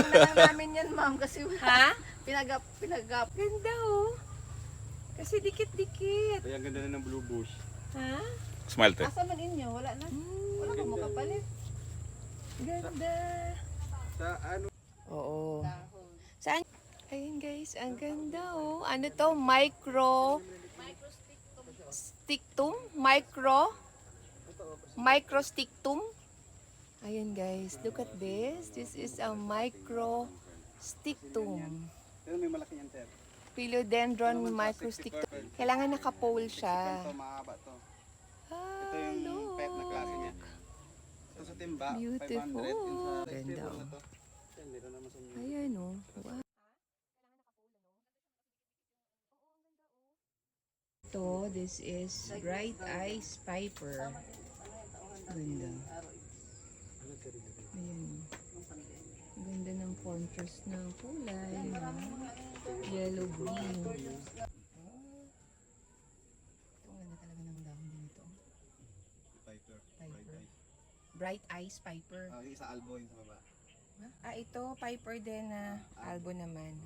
lang namin yan, ma'am, kasi Ha? pinagap. Ganda oh. Kasi dikit-dikit. Kaya ang ganda na ng blue bush. Ha? Smile te. Asa man inyo? Wala na. Wala ka mo kapalit. Ganda. Sa ano? Oo. Saan? Ayun guys, ang ganda oh. Ano to? Micro stictum? Micro stictum? Ayun guys, look at this. This is a micro stictum. Pero may malaki yan, sir. Philodendron microstictum. Kailangan naka-pole siya. Ito, mahaba to. Ah, Ito yung look. pet na klase niya. Ito sa timba, Beautiful. 500. Yung sa Ganda, stable oh. na to. Yan, meron naman sa inyo. Ayan oh. Wow. Ito, this is Bright Eyes Piper. Ganda. Ayan. Ganda ng contrast ng kulay. No? Yellow green. Ito, ang ganda talaga ng dahon dito. Piper. Piper. Bright Eyes Piper. Yung isa albo yung sa baba. Ah, ito, Piper din na albo naman.